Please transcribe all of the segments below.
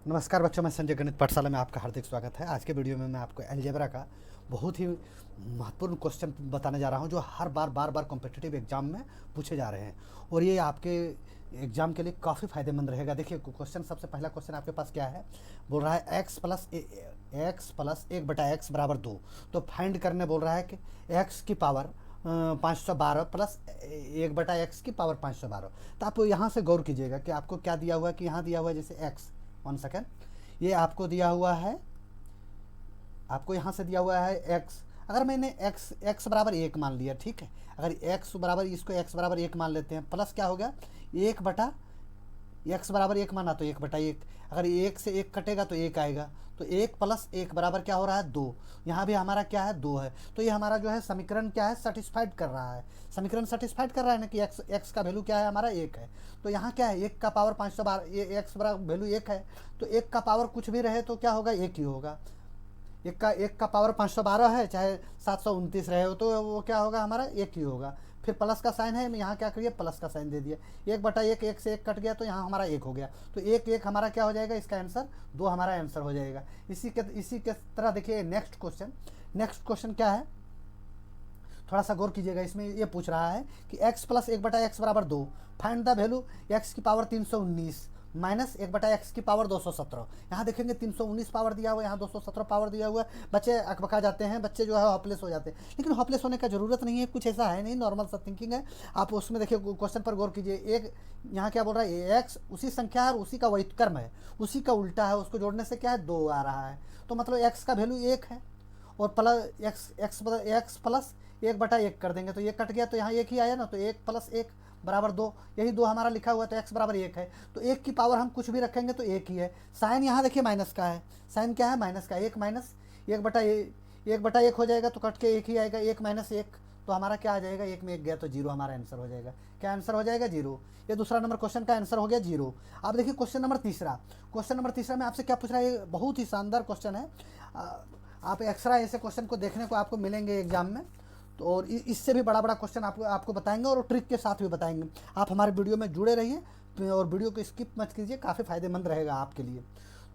नमस्कार बच्चों, मैं संजय गणित पाठशाला में आपका हार्दिक स्वागत है। आज के वीडियो में मैं आपको अलजेब्रा का बहुत ही महत्वपूर्ण क्वेश्चन बताने जा रहा हूं जो हर बार बार कॉम्पिटिटिव एग्जाम में पूछे जा रहे हैं और ये आपके एग्जाम के लिए काफ़ी फायदेमंद रहेगा। देखिए क्वेश्चन, सबसे पहला क्वेश्चन आपके पास क्या है, बोल रहा है एक्स प्लस एक बटा एक्स बराबर 2। तो फाइंड करने बोल रहा है कि एक्स की पावर 512 प्लस एक बटा एक्स की पावर 512। तो आप यहाँ से गौर कीजिएगा कि आपको क्या दिया हुआ है, कि यहाँ दिया हुआ है जैसे एक्स, 1 सेकेंड, ये आपको दिया हुआ है, आपको यहाँ से दिया हुआ है एक्स। अगर मैंने एक्स बराबर एक मान लिया, ठीक है, अगर एक्स बराबर, इसको एक्स बराबर एक मान लेते हैं, प्लस क्या हो गया, एक बटा एक्स बराबर एक माना तो एक बटा एक, अगर एक से एक कटेगा तो एक आएगा, तो एक प्लस एक बराबर क्या हो रहा है, 2। यहाँ भी हमारा क्या है, 2 है। तो ये हमारा जो है समीकरण क्या है, सेटिस्फाइड कर रहा है। समीकरण सेटिस्फाइड कर रहा है ना कि एक्स का वैल्यू क्या है, हमारा एक है। तो यहाँ क्या है, एक का पावर 512, ये एक्स बराबर वैल्यू एक है, तो एक का पावर कुछ भी रहे तो क्या होगा, एक ही होगा। एक का पावर 512 है, चाहे 729 रहे हो तो वो क्या होगा, हमारा एक ही होगा। फिर प्लस का साइन है, मैं यहाँ क्या करिए, प्लस का साइन दे दिया। एक बटा एक, एक से एक कट गया तो यहाँ हमारा एक हो गया, तो एक एक हमारा क्या हो जाएगा, इसका आंसर 2 हमारा आंसर हो जाएगा। इसी के तरह देखिए नेक्स्ट क्वेश्चन क्या है, थोड़ा सा गौर कीजिएगा। इसमें ये पूछ रहा है कि x प्लस एक बटा एक्स बराबर 2, फाइंड द वैल्यू एक्स की पावर 319 माइनस एक बटा एक्स की पावर 217। यहाँ देखेंगे 319 पावर दिया हुआ है, यहाँ 217 पावर दिया हुआ है। बच्चे अकबका जाते हैं, बच्चे जो है हॉपलेस हो जाते हैं, लेकिन हॉपलेस होने का जरूरत नहीं है, कुछ ऐसा है नहीं, नॉर्मल सा थिंकिंग है। आप उसमें देखिए क्वेश्चन पर गौर कीजिए। एक यहाँ क्या बोल रहा है, एक्स उसी संख्या है और उसी का व्युत्क्रम है, उसी का उल्टा है, उसको जोड़ने से क्या है, 2 आ रहा है। तो मतलब एक्स का वैल्यू 1 है और प्लस एक्स प्लस एक बटा एक कर देंगे तो ये कट गया, तो यहाँ एक ही आया ना, तो एक प्लस एक बराबर 2, यही 2 हमारा लिखा हुआ है, तो एक्स बराबर 1 है। तो एक की पावर हम कुछ भी रखेंगे तो एक ही है। साइन यहाँ देखिए माइनस का है, साइन क्या है, माइनस का, एक माइनस एक बटा एक हो जाएगा तो कट के एक ही आएगा, एक माइनस एक, तो हमारा क्या आ जाएगा, एक में एक गया तो 0 हमारा आंसर हो जाएगा। क्या आंसर हो जाएगा, 0। ये दूसरा नंबर क्वेश्चन का आंसर हो गया 0। अब देखिए क्वेश्चन नंबर तीसरा में आपसे क्या पूछ रहा है, बहुत ही शानदार क्वेश्चन है। आप एक्स्ट्रा ऐसे क्वेश्चन को देखने को आपको मिलेंगे एग्जाम में, तो और इससे भी बड़ा क्वेश्चन आपको बताएंगे और ट्रिक के साथ भी बताएंगे। आप हमारे वीडियो में जुड़े रहिए और वीडियो को स्किप मत कीजिए, काफ़ी फायदेमंद रहेगा आपके लिए।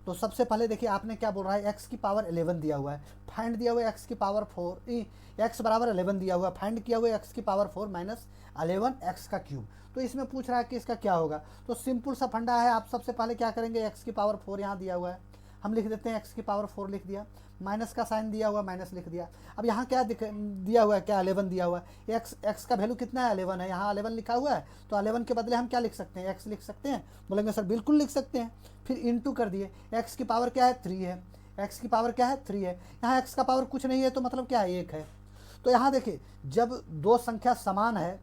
तो सबसे पहले देखिए आपने क्या बोल रहा है, एक्स की पावर 11 दिया हुआ है, फाइंड दिया हुआ है एक्स की पावर 4, एक्स बराबर 11 दिया हुआ है, फाइंड किया हुआ है एक्स की पावर 4 माइनस 11 एक्स का क्यूब। तो इसमें पूछ रहा है कि इसका क्या होगा। तो सिंपल सा फंडा है, आप सबसे पहले क्या करेंगे, एक्स की पावर 4 यहाँ दिया हुआ है, हम लिख देते हैं एक्स की पावर 4 लिख दिया, माइनस का साइन दिया हुआ, माइनस लिख दिया। अब यहाँ क्या दिया हुआ है, क्या 11 दिया हुआ है, एक्स का वैल्यू कितना है, 11 है, यहाँ 11 लिखा हुआ है, तो 11 के बदले हम क्या लिख सकते हैं, एक्स लिख सकते हैं। बोलेंगे सर बिल्कुल लिख सकते हैं। फिर इंटू कर दिए, एक्स की पावर क्या है, 3 है, एक्स की पावर क्या है, 3 है, यहाँ एक्स का पावर कुछ नहीं है तो मतलब क्या है, 1 है। तो यहाँ देखिए जब दो संख्या समान है,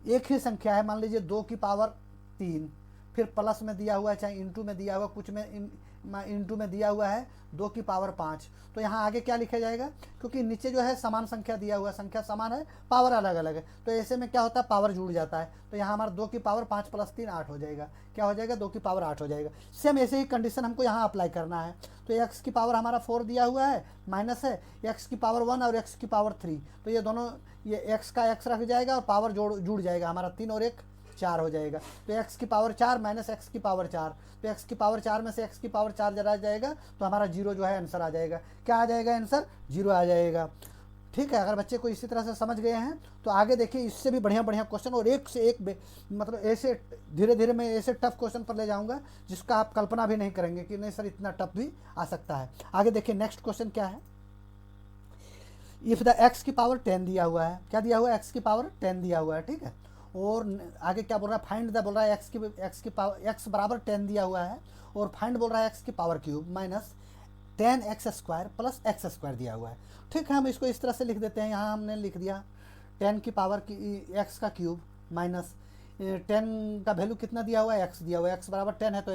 एक ही संख्या है, मान लीजिए 2 की पावर 3, फिर प्लस में दिया हुआ है, चाहे इंटू में दिया हुआ, कुछ में इंटू में दिया हुआ है 2 की पावर 5, तो यहाँ आगे क्या लिखा जाएगा, क्योंकि नीचे जो है समान संख्या दिया हुआ है, संख्या समान है, पावर अलग अलग है, तो ऐसे में क्या होता है, पावर जुड़ जाता है। तो यहाँ हमारा 2 की पावर 5 प्लस 3 8 हो जाएगा, क्या हो जाएगा, 2 की पावर 8 हो जाएगा। सेम ऐसे ही कंडीशन हमको यहाँ अप्लाई करना है। तो एक्स की पावर हमारा 4 दिया हुआ है, माइनस है एक्स की पावर 1 और एक्स की पावर 3, तो ये दोनों, ये एक्स का एक्स रख जाएगा और पावर जुड़ जाएगा, हमारा 3 और 1 4 हो जाएगा। तो एक्स की पावर 4 माइनस एक्स की पावर 4, तो एक्स की पावर 4 में से एक्स की पावर 4 जरा जाएगा तो हमारा 0 जो है आंसर आ जाएगा। क्या आ जाएगा आंसर, 0 आ जाएगा। ठीक है, अगर बच्चे को इसी तरह से समझ गए हैं तो आगे देखिए इससे भी बढ़िया क्वेश्चन, और एक से एक मतलब ऐसे धीरे धीरे मैं ऐसे टफ क्वेश्चन पर ले जाऊंगा जिसका आप कल्पना भी नहीं करेंगे कि नहीं सर इतना टफ भी आ सकता है। आगे देखिए नेक्स्ट क्वेश्चन क्या है, इफ द एक्स की पावर 10 दिया हुआ है, क्या दिया हुआ है, एक्स की पावर 10 दिया हुआ है, ठीक है। और आगे क्या बोल रहा है, फाइंड द, बोल रहा है एक्स की पावर, एक्स बराबर 10 दिया हुआ है, और फाइंड बोल रहा है एक्स की power cube minus 10 x square plus x square दिया हुआ है। ठीक है, हम इसको इस तरह से लिख देते हैं, यहाँ हमने लिख दिया 10 की पावर की एक्स का क्यूब माइनस 10 का वैल्यू कितना दिया हुआ है, एक्स दिया हुआ है, एक्स बराबर 10 है, तो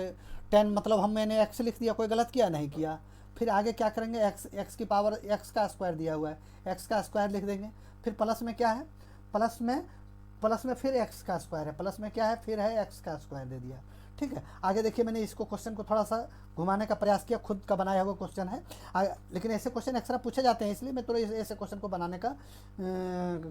10 मतलब मैंने एक्स लिख दिया, कोई गलत किया नहीं किया। फिर आगे क्या करेंगे, एक्स की पावर एक्स का स्क्वायर दिया हुआ है, एक्स का स्क्वायर लिख देंगे। फिर प्लस में क्या है, प्लस में फिर एक्स का स्क्वायर है, प्लस में क्या है, फिर है एक्स का स्क्वायर दे दिया। ठीक है, आगे देखिए मैंने इसको क्वेश्चन को थोड़ा सा घुमाने का प्रयास किया, खुद का बनाया हुआ क्वेश्चन है, लेकिन ऐसे क्वेश्चन एक्स्ट्रा पूछे जाते हैं, इसलिए मैं थोड़ा ऐसे क्वेश्चन को बनाने का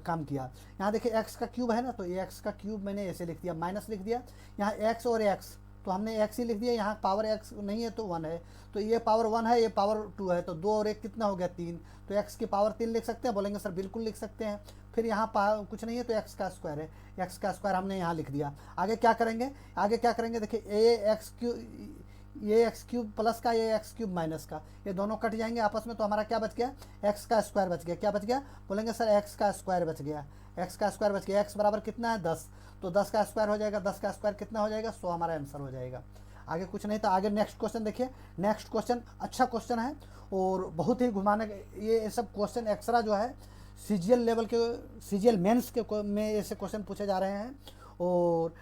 काम किया। यहाँ देखिए एक्स का क्यूब है ना, तो एक्स का क्यूब मैंने ऐसे लिख दिया, माइनस लिख दिया, यहाँ एक्स और एक्स तो हमने एक्स ही लिख दिया, यहाँ पावर एक्स नहीं है तो 1 है, तो ये पावर 1 है, ये पावर 2 है, तो 2 और 1 कितना हो गया 3, तो एक्स की पावर 3 लिख सकते हैं, बोलेंगे सर बिल्कुल लिख सकते हैं। फिर यहाँ कुछ नहीं है तो एक्स का स्क्वायर है, एक्स का स्क्वायर हमने यहाँ लिख दिया। आगे क्या करेंगे, आगे क्या करेंगे, देखिए ये एक्स क्यूब प्लस का, ये एक्स क्यूब माइनस का, ये दोनों कट जाएंगे आपस में, तो हमारा क्या बच गया, एक्स का स्क्वायर बच गया। क्या बच गया, बोलेंगे सर एक्स का स्क्वायर बच गया, एक्स का स्क्वायर बच गया। एक्स बराबर कितना है 10, तो 10 का स्क्वायर हो जाएगा, 10 का स्क्वायर कितना हो जाएगा 100, हमारा आंसर हो जाएगा। आगे कुछ नहीं, तो आगे नेक्स्ट क्वेश्चन देखिए। नेक्स्ट क्वेश्चन अच्छा क्वेश्चन है और बहुत ही घुमाने, ये सब क्वेश्चन एक्स्ट्रा जो है सीजीएल लेवल के, सीजीएल मेंस के में ऐसे क्वेश्चन पूछे जा रहे हैं, और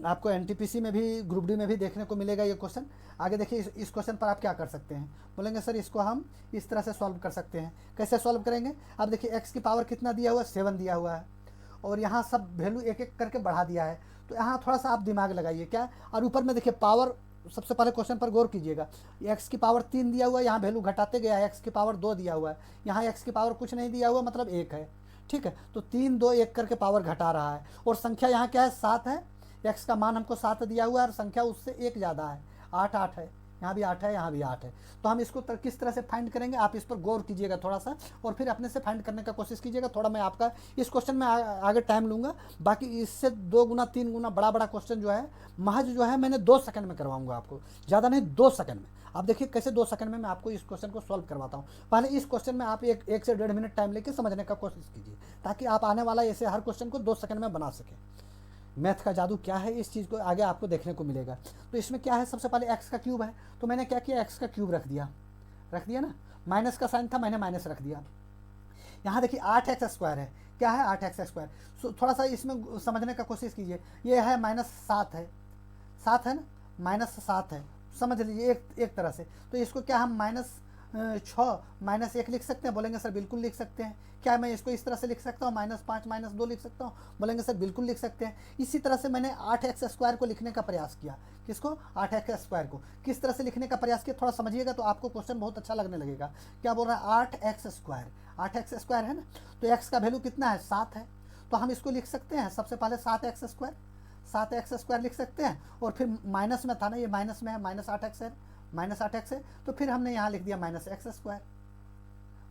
आपको एनटीपीसी में भी, ग्रुप डी में भी देखने को मिलेगा ये क्वेश्चन। आगे देखिए, इस क्वेश्चन पर आप क्या कर सकते हैं, बोलेंगे सर इसको हम इस तरह से सॉल्व कर सकते हैं। कैसे सॉल्व करेंगे, अब देखिए एक्स की पावर कितना दिया हुआ है 7 दिया हुआ है, और यहाँ सब वैल्यू एक एक करके बढ़ा दिया है, तो यहाँ थोड़ा सा आप दिमाग लगाइए क्या, और ऊपर में देखिए पावर, सबसे पहले क्वेश्चन पर गौर कीजिएगा, एक्स की पावर 3 दिया हुआ है, यहाँ वैल्यू घटाते गया है, एक्स की पावर 2 दिया हुआ है, यहाँ एक्स की पावर कुछ नहीं दिया हुआ, मतलब 1 है, ठीक है, तो 3 2 1 करके पावर घटा रहा है, और संख्या यहाँ क्या है 7 है, एक्स का मान हमको 7 दिया हुआ है, और संख्या उससे 1 ज़्यादा है, 8 है, यहाँ भी 8 है, यहाँ भी 8 है, तो हम इसको किस तरह से फाइंड करेंगे, आप इस पर गौर कीजिएगा थोड़ा सा, और फिर अपने से फाइंड करने का कोशिश कीजिएगा। थोड़ा मैं आपका इस क्वेश्चन में आगे टाइम लूँगा, बाकी इससे 2 गुना 3 गुना बड़ा क्वेश्चन जो है महज जो है मैंने 2 सेकंड में करवाऊँगा आपको, ज़्यादा नहीं 2 सेकंड में। आप देखिए कैसे 2 सेकंड में मैं आपको इस क्वेश्चन को सॉल्व करवाता हूँ। पहले इस क्वेश्चन में आप एक से 1.5 मिनट टाइम लेके समझने का कोशिश कीजिए, ताकि आप आने वाला ऐसे हर क्वेश्चन को 2 सेकंड में बना सकें। मैथ का जादू क्या है, इस चीज़ को आगे आपको देखने को मिलेगा। तो इसमें क्या है, सबसे पहले एक्स का क्यूब है, तो मैंने क्या किया, एक्स का क्यूब रख दिया ना, माइनस का साइन था, मैंने माइनस रख दिया। यहाँ देखिए 8x स्क्वायर है, क्या है 8x स्क्वायर, सो थोड़ा सा इसमें समझने का कोशिश कीजिए। ये है -7 है, 7 है ना, -7 है, समझ लीजिए एक तरह से। तो इसको क्या हम -6 -1 लिख सकते हैं, बोलेंगे सर बिल्कुल लिख सकते हैं। क्या मैं इसको इस तरह से लिख सकता हूँ, -5 -2 लिख सकता हूँ, बोलेंगे सर बिल्कुल लिख सकते हैं। इसी तरह से मैंने 8x स्क्वायर को लिखने का प्रयास किया, किसको, 8x स्क्वायर को किस तरह से लिखने का प्रयास किया, थोड़ा समझिएगा तो आपको क्वेश्चन बहुत अच्छा लगने लगेगा। क्या बोल रहा है 8x स्क्वायर, 8x स्क्वायर है ना, तो x का वैल्यू कितना है 7 है, तो हम इसको लिख सकते हैं सबसे पहले 7x स्क्वायर, 7x स्क्वायर लिख सकते हैं, और फिर माइनस में था ना, ये माइनस में है, -8x है, -8x है, तो फिर हमने यहाँ लिख दिया -x square,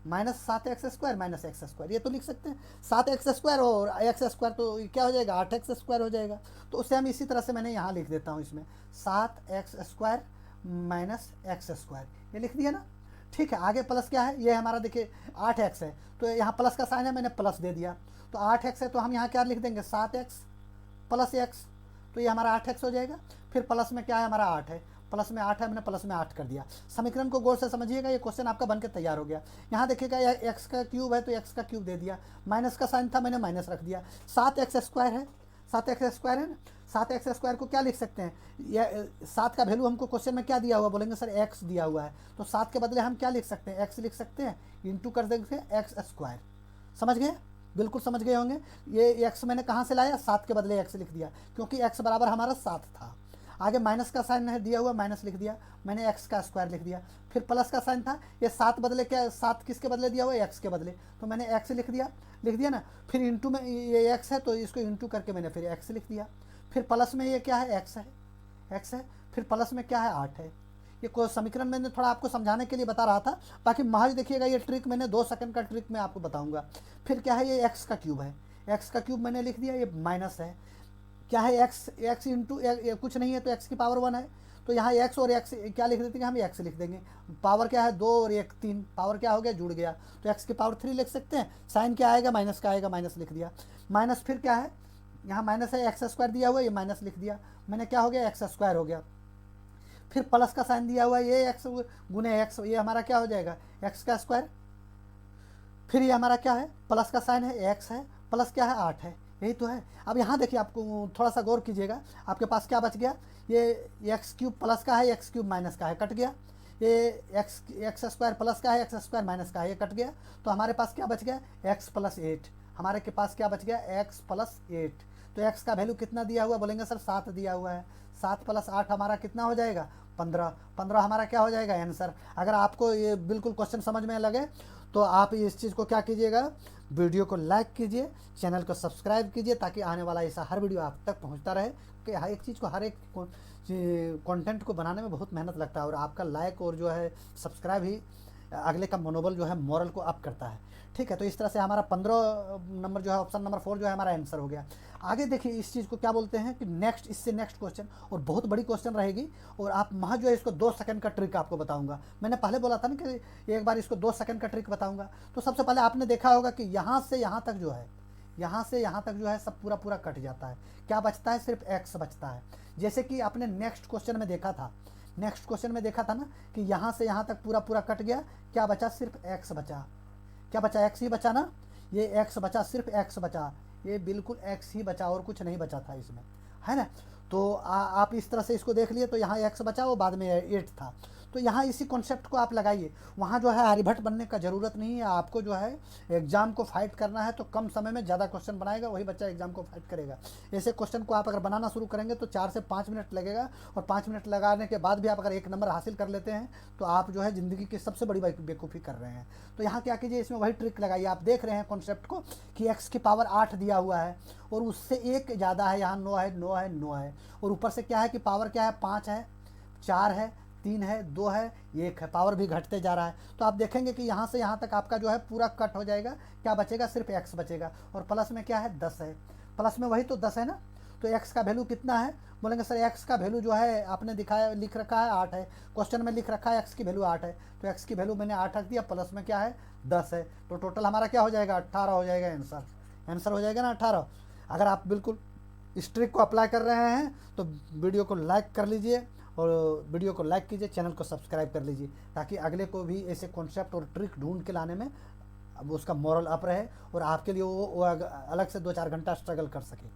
-7x square -x square, ये तो लिख सकते हैं 7x स्क्वायर और x स्क्वायर, तो क्या हो जाएगा 8x स्क्वायर हो जाएगा। तो उससे हम इसी तरह से मैंने यहाँ लिख देता हूँ, इसमें 7x स्क्वायर -x स्क्वायर, ये लिख दिया ना, ठीक है। आगे प्लस क्या है, ये हमारा देखिए 8x है, तो यहाँ प्लस का साइन है, मैंने प्लस दे दिया, तो 8x है, तो हम यहाँ क्या लिख देंगे 7x + x, तो ये हमारा 8x हो जाएगा। फिर प्लस में क्या है, हमारा 8 है, प्लस में 8 है, मैंने प्लस में 8 कर दिया। समीकरण को गौर से समझिएगा, ये क्वेश्चन आपका बनकर तैयार हो गया। यहाँ देखिएगा एक्स का क्यूब है, तो एक्स का क्यूब दे दिया, माइनस का साइन था, मैंने माइनस रख दिया। 7x स्क्वायर है, 7x स्क्वायर है ना, 7x स्क्वायर को क्या लिख सकते हैं, ये 7 का वैल्यू हमको क्वेश्चन में क्या दिया हुआ, बोलेंगे सर x दिया हुआ है, तो 7 के बदले हम क्या लिख सकते हैं, x लिख सकते हैं, इंटू कर देंगे x स्क्वायर। समझ गए, बिल्कुल समझ गए होंगे। ये x मैंने कहाँ से लाया, 7 के बदले x लिख दिया, क्योंकि x बराबर हमारा 7 था। आगे माइनस का साइन है दिया हुआ, माइनस लिख दिया, मैंने x का स्क्वायर लिख दिया। फिर प्लस का साइन था, ये 7 बदले क्या, 7 किसके बदले दिया हुआ है, x के बदले, तो मैंने x लिख दिया ना। फिर इंटू में ये x है, तो इसको इंटू करके मैंने फिर x लिख दिया। फिर प्लस में ये क्या है, x है, फिर प्लस में क्या है 8 है। ये कोई समीकरण मैंने थोड़ा आपको समझाने के लिए बता रहा था, बाकी महज देखिएगा ये ट्रिक मैंने 2 सेकंड का ट्रिक मैं आपको बताऊंगा। फिर क्या है, ये x का क्यूब है, x का क्यूब मैंने लिख दिया, ये माइनस है, क्या है x इंटू कुछ नहीं है, तो x की पावर 1 है, तो यहाँ x और x क्या लिख देते हैं, हम x लिख देंगे। पावर क्या है 2 और 1 3, पावर क्या हो गया, जुड़ गया, तो x की पावर 3 लिख सकते हैं। साइन क्या आएगा, माइनस का आएगा, माइनस लिख दिया। माइनस फिर क्या है, यहाँ माइनस है, x स्क्वायर दिया हुआ है, ये माइनस लिख दिया, मैंने क्या हो गया, x स्क्वायर हो गया। फिर प्लस का साइन दिया हुआ है, ये x गुने x, ये हमारा क्या हो जाएगा, x का स्क्वायर। फिर ये हमारा क्या है, प्लस का साइन है, x है, प्लस क्या है 8 है, यही तो है। अब यहाँ देखिए, आपको थोड़ा सा गौर कीजिएगा, आपके पास क्या बच गया, ये एक्स क्यूब प्लस का है, एक्स क्यूब माइनस का है, कट गया। ये एक्स स्क्वायर प्लस का है, एक्स स्क्वायर माइनस का है, ये कट गया। तो हमारे पास क्या बच गया, x + 8, हमारे के पास क्या बच गया, x + 8। तो x का वैल्यू कितना दिया हुआ, बोलेंगे सर 7 दिया हुआ है, 7 + 8 हमारा कितना हो जाएगा, 15। 15 हमारा क्या हो जाएगा आंसर। अगर आपको ये बिल्कुल क्वेश्चन समझ में लगे तो आप इस चीज़ को क्या कीजिएगा, वीडियो को लाइक कीजिए, चैनल को सब्सक्राइब कीजिए, ताकि आने वाला ऐसा हर वीडियो आप तक पहुंचता रहे, कि हर एक चीज़ को, हर एक कंटेंट को बनाने में बहुत मेहनत लगता है, और आपका लाइक और जो है सब्सक्राइब ही अगले का मनोबल जो है, मोरल को अप करता है। ठीक है, तो इस तरह से हमारा 15 नंबर जो है, ऑप्शन नंबर 4 जो है हमारा आंसर हो गया। आगे देखिए इस चीज़ को क्या बोलते हैं कि नेक्स्ट, इससे नेक्स्ट क्वेश्चन, और बहुत बड़ी क्वेश्चन रहेगी, और आप वहाँ जो है इसको 2 सेकंड का ट्रिक आपको बताऊंगा। मैंने पहले बोला था ना कि एक बार इसको 2 सेकंड का ट्रिक बताऊंगा। तो सबसे पहले आपने देखा होगा कि यहाँ से यहाँ तक जो है, यहाँ से यहाँ तक जो है सब पूरा पूरा कट जाता है। क्या बचता है? सिर्फ एक्स बचता है। जैसे कि आपने नेक्स्ट क्वेश्चन में देखा था, नेक्स्ट क्वेश्चन में देखा था ना कि यहाँ से यहाँ तक पूरा पूरा कट गया, क्या बचा? सिर्फ एक्स बचा। क्या बचा? एक्स ही बचा ना, ये एक्स बचा, सिर्फ एक्स बचा, ये बिल्कुल एक्स ही बचा और कुछ नहीं बचा था इसमें, है ना। तो आप इस तरह से इसको देख लिए, तो यहाँ एक्स बचा, वो बाद में 8 था। तो यहाँ इसी कॉन्सेप्ट को आप लगाइए। वहाँ जो है आर्यभट्ट बनने का ज़रूरत नहीं है, आपको जो है एग्जाम को फाइट करना है, तो कम समय में ज़्यादा क्वेश्चन बनाएगा वही बच्चा एग्जाम को फाइट करेगा। ऐसे क्वेश्चन को आप अगर बनाना शुरू करेंगे तो 4 से 5 मिनट लगेगा, और 5 मिनट लगाने के बाद भी आप अगर 1 नंबर हासिल कर लेते हैं तो आप जो है ज़िंदगी की सबसे बड़ी बेवकूफ़ी कर रहे हैं। तो यहाँ क्या कीजिए, इसमें वही ट्रिक लगाइए। आप देख रहे हैं कॉन्सेप्ट को कि एक्स की पावर 8 दिया हुआ है, और उससे 1 ज़्यादा है, यहाँ 9 है, 9 है, 9 है, और ऊपर से क्या है कि पावर क्या है? 5 है, 4 है, 3 है, 2 है, 1 है, पावर भी घटते जा रहा है। तो आप देखेंगे कि यहाँ से यहाँ तक आपका जो है पूरा कट हो जाएगा। क्या बचेगा? सिर्फ एक्स बचेगा, और प्लस में क्या है? 10 है, प्लस में वही तो 10 है ना। तो एक्स का वैल्यू कितना है? बोलेंगे सर एक्स का वैल्यू जो है आपने दिखाया, लिख रखा है 8 है, क्वेश्चन में लिख रखा है एक्स की वैल्यू 8 है, तो एक्स की वैल्यू मैंने 8 रख दिया, प्लस में क्या है? 10 है, तो टोटल हमारा क्या हो जाएगा? 18 हो जाएगा आंसर। आंसर हो जाएगा ना 18। अगर आप बिल्कुल इस ट्रिक को अप्लाई कर रहे हैं तो वीडियो को लाइक कर लीजिए, और वीडियो को लाइक कीजिए, चैनल को सब्सक्राइब कर लीजिए, ताकि अगले को भी ऐसे कॉन्सेप्ट और ट्रिक ढूंढ के लाने में अब उसका मोरल अप रहे, और आपके लिए वो अलग से 2-4 घंटा स्ट्रगल कर सके।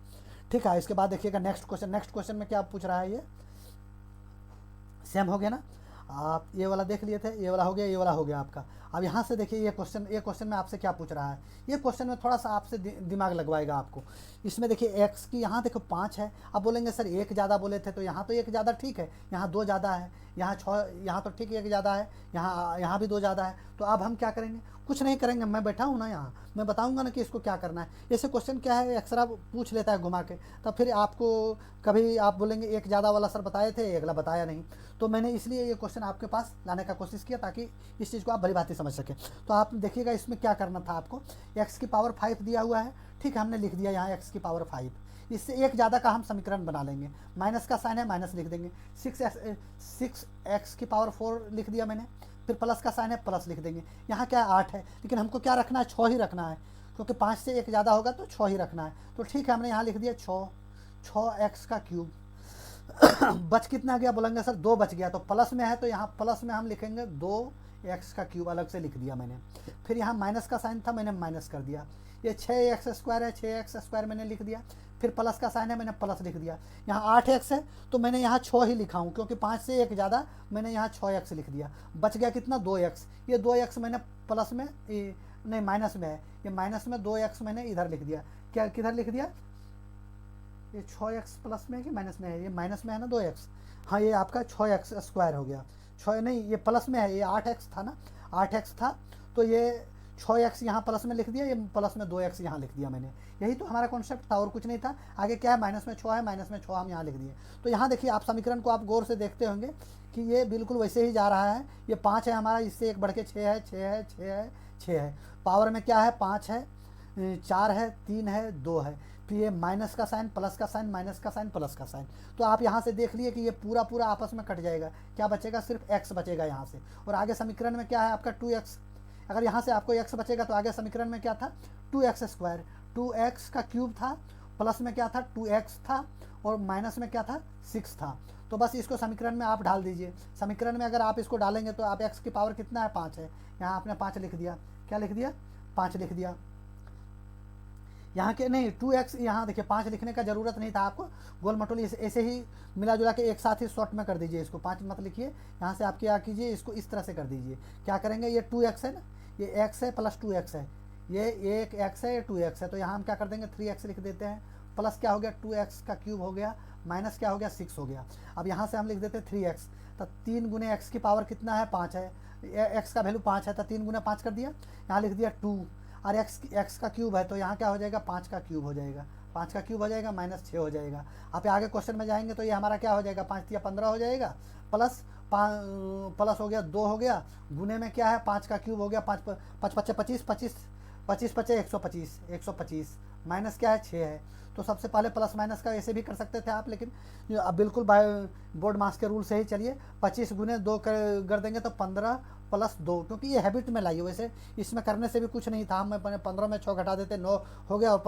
ठीक है, इसके बाद देखिएगा नेक्स्ट क्वेश्चन। नेक्स्ट क्वेश्चन में क्या पूछ रहा है? ये सेम हो गया ना। आप ये वाला देख लिए थे, ये वाला हो गया, ये वाला हो गया आपका। अब यहाँ से देखिए ये क्वेश्चन में आपसे क्या पूछ रहा है। ये क्वेश्चन में थोड़ा सा आपसे दिमाग लगवाएगा आपको। इसमें देखिए एक्स की यहाँ देखो 5 है। अब बोलेंगे सर 1 ज़्यादा बोले थे, तो यहाँ तो 1 ज़्यादा ठीक है, यहाँ 2 ज़्यादा है, यहाँ 6, यहाँ तो ठीक 1 ज़्यादा है, यहाँ भी 2 ज़्यादा है। तो अब हम क्या करेंगे? कुछ नहीं करेंगे, मैं बैठा हूँ ना यहाँ, मैं बताऊँगा ना कि इसको क्या करना है। ऐसे क्वेश्चन क्या है, अक्सर पूछ लेता है घुमा के, तब फिर आपको कभी आप बोलेंगे 1 ज़्यादा वाला सर बताए थे, अगला बताया नहीं। तो मैंने इसलिए ये क्वेश्चन आपके पास लाने का कोशिश किया, ताकि इस चीज़ को आप भली भांति समझ सकें। तो आप देखिएगा इसमें क्या करना था आपको। एक्स की पावर 5 दिया हुआ है, ठीक है, हमने लिख दिया यहाँ एक्स की पावर 5। इससे 1 ज़्यादा का हम समीकरण बना लेंगे, माइनस का साइन है, माइनस लिख देंगे। 6x की पावर 4 लिख दिया मैंने, फिर प्लस का साइन है, प्लस लिख देंगे। यहाँ क्या है? 8 है, लेकिन हमको क्या रखना है? 6 ही रखना है, क्योंकि 5 से 1 ज़्यादा होगा तो 6 ही रखना है। तो ठीक है, हमने यहाँ लिख दिया 6x का क्यूब। बच कितना गया? बोलेंगे सर 2 बच गया, तो प्लस में है तो यहाँ प्लस में हम लिखेंगे 2x का क्यूब, अलग से लिख दिया मैंने। फिर यहाँ माइनस का साइन था, मैंने माइनस कर दिया। ये 6x² है, 6x² मैंने लिख दिया। फिर प्लस का साइन है, मैंने प्लस लिख दिया। यहाँ 8x है, तो मैंने यहाँ 6 ही लिखा हूँ, क्योंकि 5 से 1 ज़्यादा, मैंने यहाँ 6x लिख दिया। बच गया कितना? 2x। ये 2x मैंने प्लस में नहीं, माइनस में है, ये माइनस में 2x मैंने इधर लिख दिया। क्या किधर लिख दिया? ये 6x प्लस में है कि माइनस में है? ये माइनस में है ना 2x। हाँ, ये आपका 6x² हो गया। 6 नहीं, ये प्लस में है, ये 8x था ना, 8x था, तो ये 6x यहाँ प्लस में लिख दिया, ये प्लस में 2x यहाँ लिख दिया मैंने। यही तो हमारा कॉन्सेप्ट था, और कुछ नहीं था। आगे क्या है? माइनस में 6 है, माइनस में 6 हम यहाँ लिख दिए। तो यहाँ देखिए आप समीकरण को आप गौर से देखते होंगे कि ये बिल्कुल वैसे ही जा रहा है। ये 5 है हमारा, इससे 1 बढ़ के 6 है, 6 है, 6 है, 6 है। पावर में क्या है? 5 है, 4 है, 3 है, 2 है। फिर ये माइनस का साइन, प्लस का साइन, माइनस का साइन, प्लस का साइन। तो आप यहाँ से देख लिए कि ये पूरा पूरा आपस में कट जाएगा। क्या बचेगा? सिर्फ x बचेगा यहाँ से। और आगे समीकरण में क्या है आपका? 2x। अगर यहाँ से आपको x बचेगा तो आगे समीकरण में क्या था? 2x²। 2x का क्यूब था, प्लस में क्या था? 2x था, और माइनस में क्या था? 6 था। तो बस इसको समीकरण में आप डाल दीजिए। समीकरण में अगर आप इसको डालेंगे तो आप x की पावर कितना है? 5 है। यहाँ आपने 5 लिख दिया। क्या लिख दिया? 5 लिख दिया। यहाँ के नहीं 2x, यहाँ देखिए 5 लिखने का ज़रूरत नहीं था आपको, गोल मटोली ऐसे ही मिला जुला के एक साथ ही शॉर्ट में कर दीजिए। इसको 5 मत लिखिए, यहाँ से आप क्या कीजिए, इसको इस तरह से कर दीजिए। क्या करेंगे? ये 2x है ना, ये x है प्लस 2x है, ये एक x है, ये 2x है, तो यहाँ हम क्या कर देंगे? 3x लिख देते हैं। प्लस क्या हो गया? 2x का क्यूब हो गया, माइनस क्या हो गया? 6 हो गया। अब यहाँ से हम लिख देते हैं 3x, तो 3 गुने x की पावर कितना है? 5 है। x का वैल्यू 5 है, तो 3 गुना 5 कर दिया, यहाँ लिख दिया 2, और x का क्यूब है, तो यहाँ क्या हो जाएगा? 5 का क्यूब हो जाएगा। 5 का क्यूब हो जाएगा -6 हो जाएगा। आप आगे क्वेश्चन में जाएंगे तो ये हमारा क्या हो जाएगा, 5 या 15 हो जाएगा, प्लस हो गया 2 हो गया, गुने में क्या है 5 का क्यूब हो गया, 5 5 25 25 25 25 125 125 माइनस क्या है 6 है। तो सबसे पहले प्लस माइनस का ऐसे भी कर सकते थे आप, लेकिन अब बिल्कुल बोर्ड मास के रूल से ही चलिए। 25 गुने 2 कर देंगे तो 15 + 2, क्योंकि ये हैबिट में लाइए। वैसे इसमें करने से भी कुछ नहीं था, हम 15 में 6 घटा देते 9 हो गया, और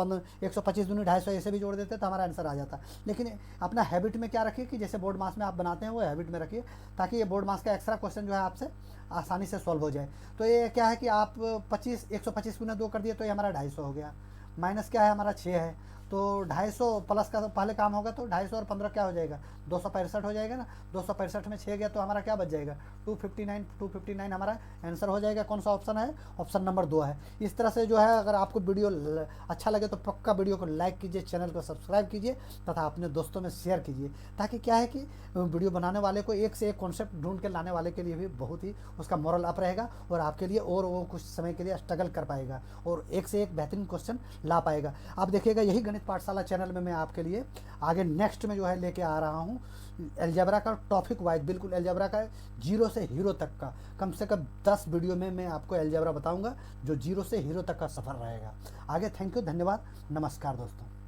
125 दूनी 250 ऐसे भी जोड़ देते तो हमारा आंसर आ जाता। लेकिन अपना हैबिट में क्या रखिए कि जैसे बोर्ड मास में आप बनाते हैं वो हैबिट में रखिए, ताकि ये बोर्ड मास का एक्स्ट्रा क्वेश्चन जो है आपसे आसानी से सॉल्व हो जाए। तो ये क्या है कि आप 125 गुना 2 कर दिए तो ये हमारा 250 हो गया, माइनस क्या है हमारा 6 है, तो 250 प्लस का पहले काम होगा, तो 250 और 15 क्या हो जाएगा 265 हो जाएगा ना। 265 में 6 गया तो हमारा क्या बच जाएगा 259 हमारा आंसर हो जाएगा। कौन सा ऑप्शन है, ऑप्शन नंबर 2 है। इस तरह से जो है, अगर आपको वीडियो अच्छा लगे तो पक्का वीडियो को लाइक कीजिए, चैनल को सब्सक्राइब कीजिए तथा अपने दोस्तों में शेयर कीजिए, ताकि क्या है कि वीडियो बनाने वाले को एक से एक कॉन्सेप्ट ढूंढ के लाने वाले के लिए भी बहुत ही उसका मोरल अप रहेगा, और आपके लिए और वो कुछ समय के लिए स्ट्रगल कर पाएगा और एक से एक बेहतरीन क्वेश्चन ला पाएगा। आप देखिएगा यही गणित पाठशाला चैनल में मैं आपके लिए आगे नेक्स्ट में जो है लेके आ रहा हूँ अलजेब्रा का टॉपिक वाइज, बिल्कुल अलजेब्रा का 0 से हीरो तक का कम से कम 10 वीडियो में मैं आपको अलजेब्रा बताऊंगा, जो 0 से हीरो तक का सफ़र रहेगा। आगे थैंक यू, धन्यवाद, नमस्कार दोस्तों।